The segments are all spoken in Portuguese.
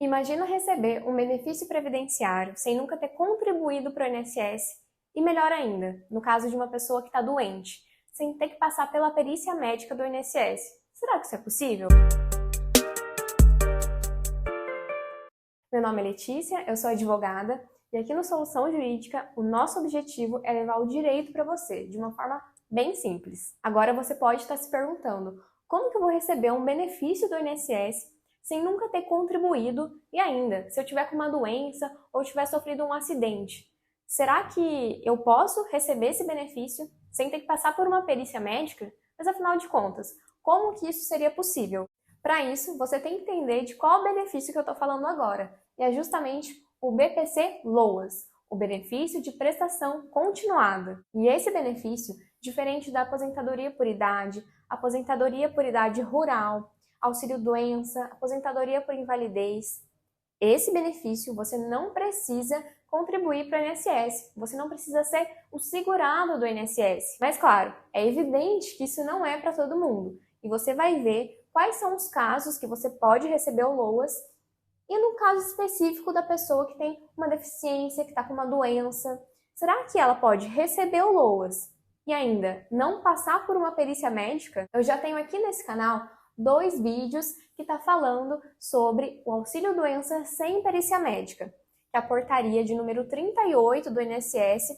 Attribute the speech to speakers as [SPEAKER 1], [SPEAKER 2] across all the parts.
[SPEAKER 1] Imagina receber um benefício previdenciário sem nunca ter contribuído para o INSS e, melhor ainda, no caso de uma pessoa que está doente, sem ter que passar pela perícia médica do INSS. Será que isso é possível? Meu nome é Letícia, eu sou advogada e aqui no Solução Jurídica o nosso objetivo é levar o direito para você de uma forma bem simples. Agora você pode estar se perguntando, como que eu vou receber um benefício do INSS sem nunca ter contribuído e ainda, se eu tiver com uma doença ou tiver sofrido um acidente? Será que eu posso receber esse benefício sem ter que passar por uma perícia médica? Mas afinal de contas, como que isso seria possível? Para isso, você tem que entender de qual benefício que eu estou falando agora. E é justamente o BPC-LOAS, o benefício de prestação continuada. E esse benefício, diferente da aposentadoria por idade rural, auxílio-doença, aposentadoria por invalidez, esse benefício você não precisa contribuir para o INSS, você não precisa ser o segurado do INSS. Mas claro, é evidente que isso não é para todo mundo. E você vai ver quais são os casos que você pode receber o LOAS e no caso específico da pessoa que tem uma deficiência, que está com uma doença. Será que ela pode receber o LOAS e ainda não passar por uma perícia médica? Eu já tenho aqui nesse canal 2 vídeos que está falando sobre o auxílio-doença sem perícia médica, que é a portaria de número 38 do INSS,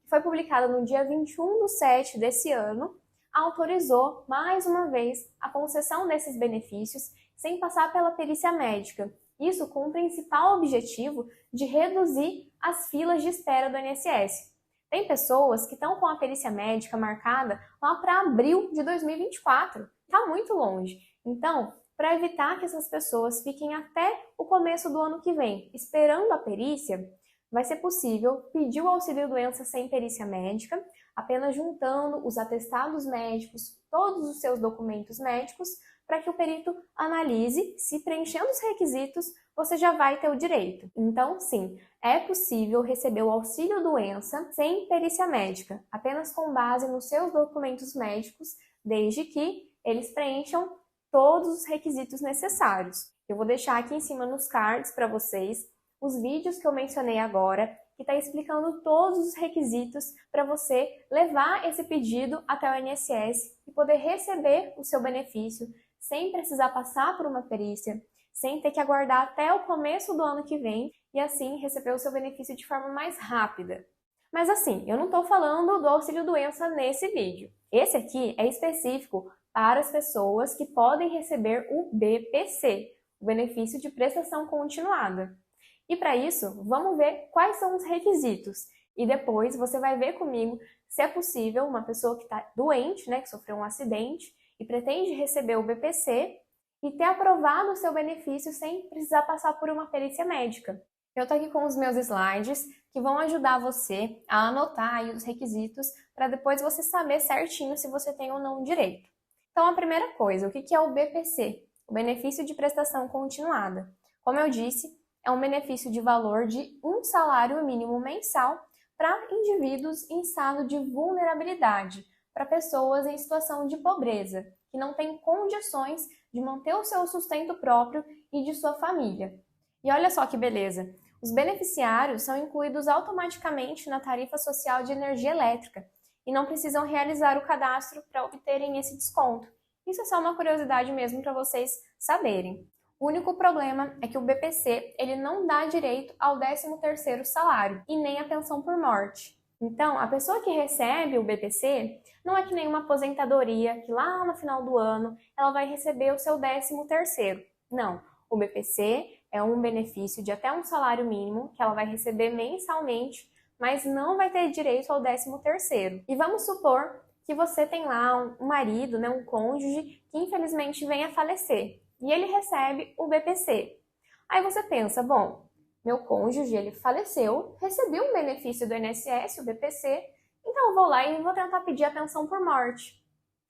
[SPEAKER 1] que foi publicada no dia 21/7 desse ano, autorizou, mais uma vez, a concessão desses benefícios sem passar pela perícia médica. Isso com o principal objetivo de reduzir as filas de espera do INSS. Tem pessoas que estão com a perícia médica marcada lá para abril de 2024. Está muito longe. Então, para evitar que essas pessoas fiquem até o começo do ano que vem esperando a perícia, vai ser possível pedir o auxílio-doença sem perícia médica, apenas juntando os atestados médicos, todos os seus documentos médicos, para que o perito analise, se preenchendo os requisitos, você já vai ter o direito. Então, sim, é possível receber o auxílio-doença sem perícia médica, apenas com base nos seus documentos médicos, desde que eles preencham todos os requisitos necessários. Eu vou deixar aqui em cima nos cards para vocês os vídeos que eu mencionei agora, que está explicando todos os requisitos para você levar esse pedido até o INSS e poder receber o seu benefício sem precisar passar por uma perícia, sem ter que aguardar até o começo do ano que vem e assim receber o seu benefício de forma mais rápida. Mas assim, eu não estou falando do auxílio-doença nesse vídeo. Esse aqui é específico para as pessoas que podem receber o BPC, o benefício de prestação continuada. E para isso, vamos ver quais são os requisitos. E depois você vai ver comigo se é possível uma pessoa que está doente, que sofreu um acidente e pretende receber o BPC e ter aprovado o seu benefício sem precisar passar por uma perícia médica. Eu estou aqui com os meus slides que vão ajudar você a anotar aí os requisitos para depois você saber certinho se você tem ou não direito. Então, a primeira coisa, o que é o BPC? O benefício de prestação continuada. Como eu disse, é um benefício de valor de um salário mínimo mensal para indivíduos em estado de vulnerabilidade, para pessoas em situação de pobreza, que não têm condições de manter o seu sustento próprio e de sua família. E olha só que beleza! Os beneficiários são incluídos automaticamente na tarifa social de energia elétrica e não precisam realizar o cadastro para obterem esse desconto. Isso é só uma curiosidade mesmo para vocês saberem. O único problema é que o BPC ele não dá direito ao 13º salário e nem à pensão por morte. Então, a pessoa que recebe o BPC não é que nem uma aposentadoria que lá no final do ano ela vai receber o seu 13º. Não, o BPC é um benefício de até um salário mínimo que ela vai receber mensalmente, mas não vai ter direito ao 13º. E vamos supor que você tem lá um marido, um cônjuge que infelizmente vem a falecer e ele recebe o BPC. Aí você pensa, bom, meu cônjuge ele faleceu, recebeu um benefício do INSS, o BPC, então eu vou lá e vou tentar pedir a pensão por morte.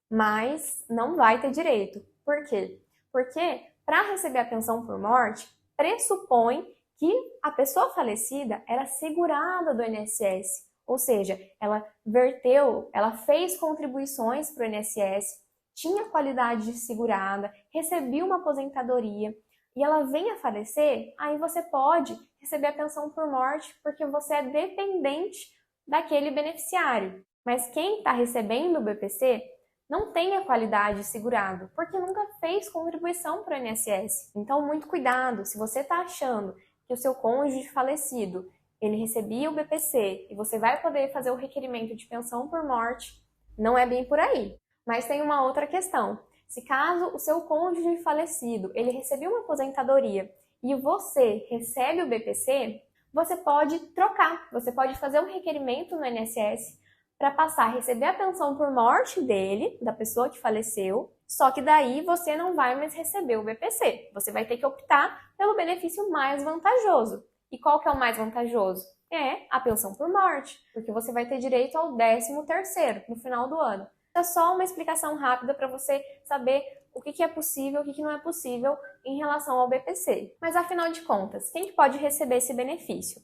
[SPEAKER 1] Mas não vai ter direito. Por quê? Porque para receber a pensão por morte, pressupõe que a pessoa falecida era segurada do INSS, ou seja, ela fez contribuições para o INSS, tinha qualidade de segurada, recebia uma aposentadoria e ela vem a falecer, aí você pode receber a pensão por morte porque você é dependente daquele beneficiário. Mas quem está recebendo o BPC não tem a qualidade segurado, porque nunca fez contribuição para o INSS. Então, muito cuidado, se você está achando que o seu cônjuge falecido, ele recebia o BPC e você vai poder fazer o requerimento de pensão por morte, não é bem por aí. Mas tem uma outra questão. Se caso o seu cônjuge falecido, ele recebeu uma aposentadoria e você recebe o BPC, você pode trocar, você pode fazer um requerimento no INSS para passar a receber a pensão por morte dele, da pessoa que faleceu, só que daí você não vai mais receber o BPC. Você vai ter que optar pelo benefício mais vantajoso. E qual que é o mais vantajoso? É a pensão por morte, porque você vai ter direito ao 13º no final do ano. É só uma explicação rápida para você saber o que é possível e o que não é possível em relação ao BPC. Mas afinal de contas, quem pode receber esse benefício?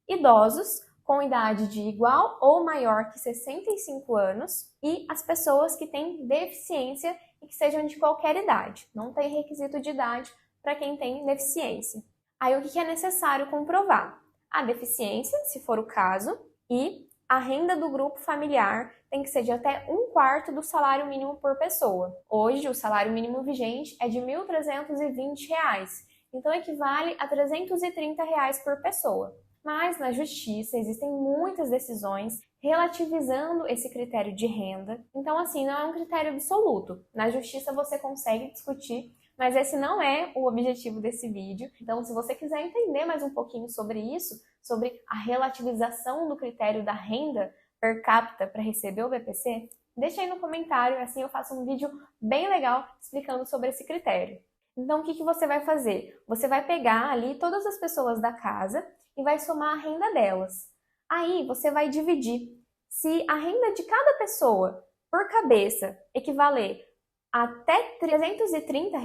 [SPEAKER 1] Idosos com idade de igual ou maior que 65 anos e as pessoas que têm deficiência e que sejam de qualquer idade. Não tem requisito de idade para quem tem deficiência. Aí o que é necessário comprovar? A deficiência, se for o caso, e a renda do grupo familiar tem que ser de até 1/4 do salário mínimo por pessoa. Hoje, o salário mínimo vigente é de R$ 1.320, então equivale a R$ 330 por pessoa. Mas na justiça existem muitas decisões relativizando esse critério de renda. Então, assim, não é um critério absoluto. Na justiça você consegue discutir, mas esse não é o objetivo desse vídeo. Então, se você quiser entender mais um pouquinho sobre isso, sobre a relativização do critério da renda per capita para receber o BPC, deixa aí no comentário, assim eu faço um vídeo bem legal explicando sobre esse critério. Então, o que você vai fazer? Você vai pegar ali todas as pessoas da casa e vai somar a renda delas. Aí, você vai dividir. Se a renda de cada pessoa por cabeça equivaler até R$ 330,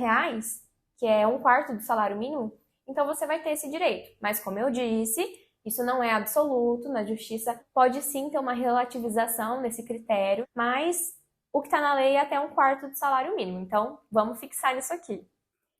[SPEAKER 1] que é 1/4 do salário mínimo, então você vai ter esse direito. Mas como eu disse, isso não é absoluto, na justiça pode sim ter uma relativização desse critério, mas o que está na lei é até 1/4 do salário mínimo, então vamos fixar isso aqui.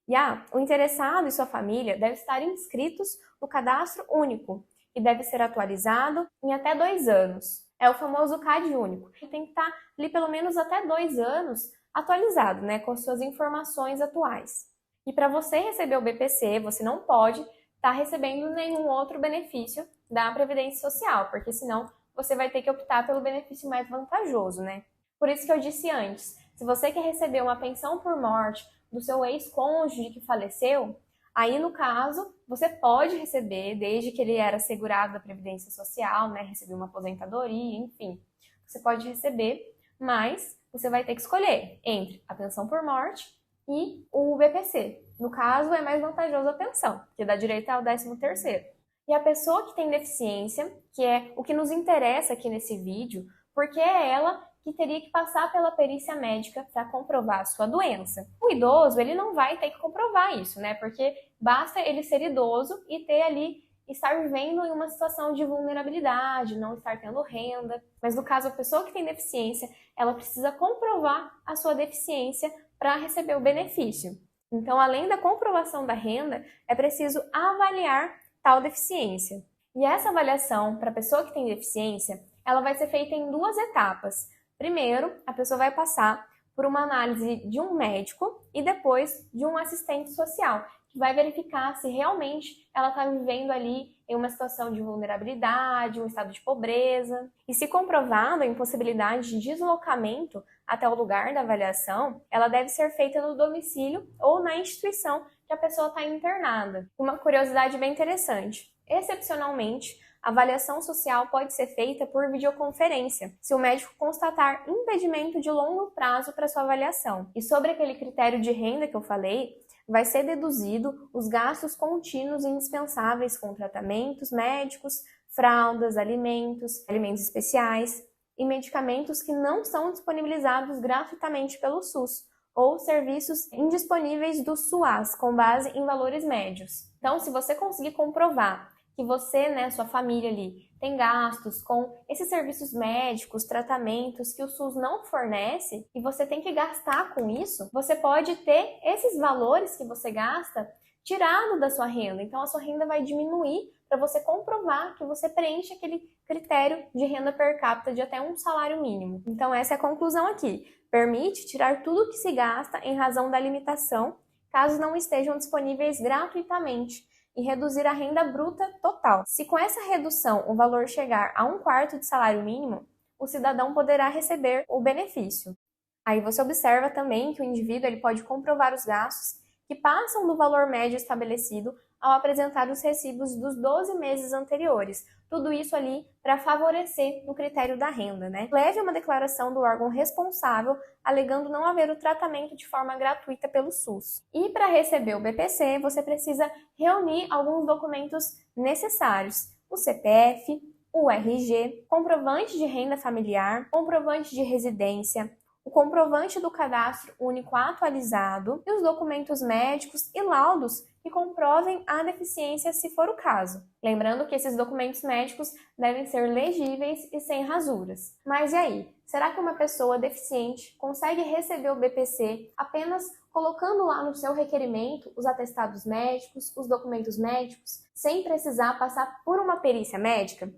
[SPEAKER 1] E o interessado e sua família devem estar inscritos no Cadastro Único e deve ser atualizado em até 2 anos. É o famoso CAD único. E tem que estar ali pelo menos até 2 anos atualizado, né, com as suas informações atuais. E para você receber o BPC, você não pode estar recebendo nenhum outro benefício da Previdência Social, porque senão você vai ter que optar pelo benefício mais vantajoso, né? Por isso que eu disse antes, se você quer receber uma pensão por morte do seu ex-cônjuge que faleceu, aí no caso você pode receber, desde que ele era segurado da Previdência Social, né, recebeu uma aposentadoria, enfim, você pode receber, mas você vai ter que escolher entre a pensão por morte e o BPC. No caso, é mais vantajoso a pensão, que dá direito ao 13º. E a pessoa que tem deficiência, que é o que nos interessa aqui nesse vídeo, porque é ela que teria que passar pela perícia médica para comprovar a sua doença. O idoso, ele não vai ter que comprovar isso, né? Porque basta ele ser idoso e ter ali, estar vivendo em uma situação de vulnerabilidade, não estar tendo renda. Mas no caso, a pessoa que tem deficiência, ela precisa comprovar a sua deficiência para receber o benefício. Então, além da comprovação da renda, é preciso avaliar tal deficiência. E essa avaliação para a pessoa que tem deficiência, ela vai ser feita em 2 etapas. Primeiro, a pessoa vai passar por uma análise de um médico e depois de um assistente social, que vai verificar se realmente ela está vivendo ali em uma situação de vulnerabilidade, um estado de pobreza. E se comprovada a impossibilidade de deslocamento até o lugar da avaliação, ela deve ser feita no domicílio ou na instituição que a pessoa está internada. Uma curiosidade bem interessante. Excepcionalmente, a avaliação social pode ser feita por videoconferência, se o médico constatar impedimento de longo prazo para sua avaliação. E sobre aquele critério de renda que eu falei, vai ser deduzido os gastos contínuos e indispensáveis com tratamentos médicos, fraldas, alimentos especiais e medicamentos que não são disponibilizados gratuitamente pelo SUS, ou serviços indisponíveis do SUAS, com base em valores médios. Então, se você conseguir comprovar que você, né, sua família ali, tem gastos com esses serviços médicos, tratamentos que o SUS não fornece e você tem que gastar com isso, você pode ter esses valores que você gasta tirado da sua renda. Então, a sua renda vai diminuir para você comprovar que você preenche aquele critério de renda per capita de até um salário mínimo. Então, essa é a conclusão aqui. Permite tirar tudo que se gasta em razão da limitação, caso não estejam disponíveis gratuitamente, e reduzir a renda bruta total. Se com essa redução o valor chegar a 1/4 de salário mínimo, o cidadão poderá receber o benefício. Aí você observa também que o indivíduo ele pode comprovar os gastos que passam do valor médio estabelecido ao apresentar os recibos dos 12 meses anteriores. Tudo isso ali para favorecer no critério da renda, né? Leve uma declaração do órgão responsável, alegando não haver o tratamento de forma gratuita pelo SUS. E para receber o BPC, você precisa reunir alguns documentos necessários: o CPF, o RG, comprovante de renda familiar, comprovante de residência, o comprovante do cadastro único atualizado e os documentos médicos e laudos que comprovem a deficiência, se for o caso. Lembrando que esses documentos médicos devem ser legíveis e sem rasuras. Mas e aí? Será que uma pessoa deficiente consegue receber o BPC apenas colocando lá no seu requerimento os atestados médicos, os documentos médicos, sem precisar passar por uma perícia médica?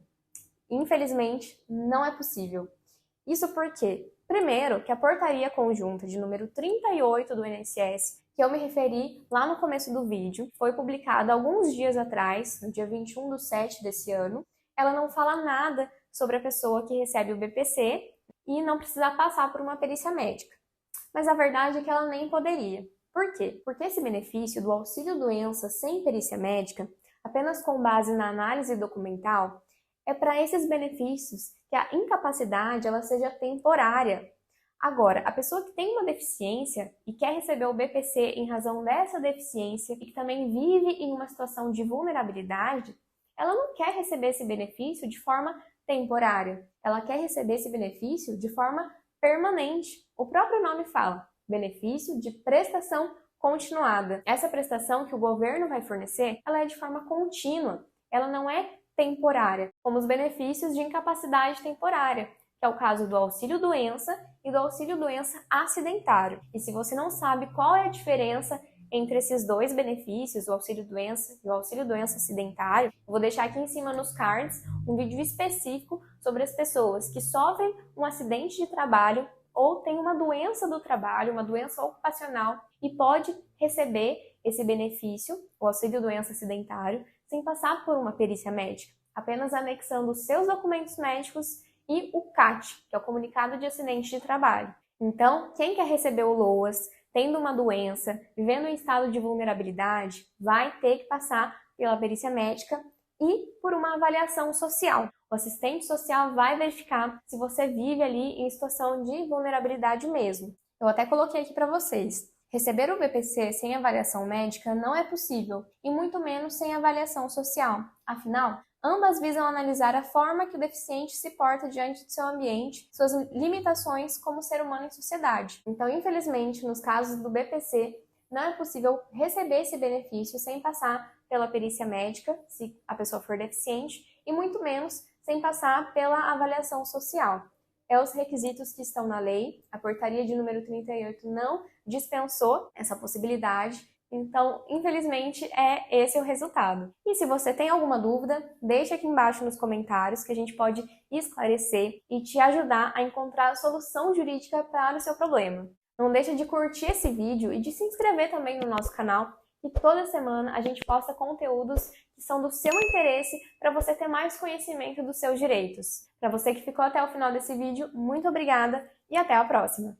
[SPEAKER 1] Infelizmente, não é possível. Isso porque, primeiro, que a portaria conjunta de número 38 do INSS, que eu me referi lá no começo do vídeo, foi publicada alguns dias atrás, no dia 21/7 desse ano. Ela não fala nada sobre a pessoa que recebe o BPC e não precisar passar por uma perícia médica. Mas a verdade é que ela nem poderia. Por quê? Porque esse benefício do auxílio-doença sem perícia médica, apenas com base na análise documental, é para esses benefícios que a incapacidade ela seja temporária. Agora, a pessoa que tem uma deficiência e quer receber o BPC em razão dessa deficiência e que também vive em uma situação de vulnerabilidade, ela não quer receber esse benefício de forma temporária. Ela quer receber esse benefício de forma permanente. O próprio nome fala, benefício de prestação continuada. Essa prestação que o governo vai fornecer, ela é de forma contínua. Ela não é temporária, como os benefícios de incapacidade temporária, que é o caso do auxílio-doença e do auxílio-doença acidentário. E se você não sabe qual é a diferença entre esses dois benefícios, o auxílio-doença e o auxílio-doença acidentário, eu vou deixar aqui em cima nos cards um vídeo específico sobre as pessoas que sofrem um acidente de trabalho ou têm uma doença do trabalho, uma doença ocupacional, e pode receber esse benefício, o auxílio-doença acidentário, sem passar por uma perícia médica, apenas anexando os seus documentos médicos e o CAT, que é o Comunicado de Acidente de Trabalho. Então, quem quer receber o LOAS, tendo uma doença, vivendo em estado de vulnerabilidade, vai ter que passar pela perícia médica e por uma avaliação social. O assistente social vai verificar se você vive ali em situação de vulnerabilidade mesmo. Eu até coloquei aqui para vocês. Receber o BPC sem avaliação médica não é possível, e muito menos sem avaliação social. Afinal, ambas visam analisar a forma que o deficiente se porta diante do seu ambiente, suas limitações como ser humano em sociedade. Então, infelizmente, nos casos do BPC, não é possível receber esse benefício sem passar pela perícia médica, se a pessoa for deficiente, e muito menos sem passar pela avaliação social. É os requisitos que estão na lei, a portaria de número 38 não dispensou essa possibilidade, então, infelizmente, é esse o resultado. E se você tem alguma dúvida, deixa aqui embaixo nos comentários que a gente pode esclarecer e te ajudar a encontrar a solução jurídica para o seu problema. Não deixa de curtir esse vídeo e de se inscrever também no nosso canal, que toda semana a gente posta conteúdos que são do seu interesse para você ter mais conhecimento dos seus direitos. Para você que ficou até o final desse vídeo, muito obrigada e até a próxima!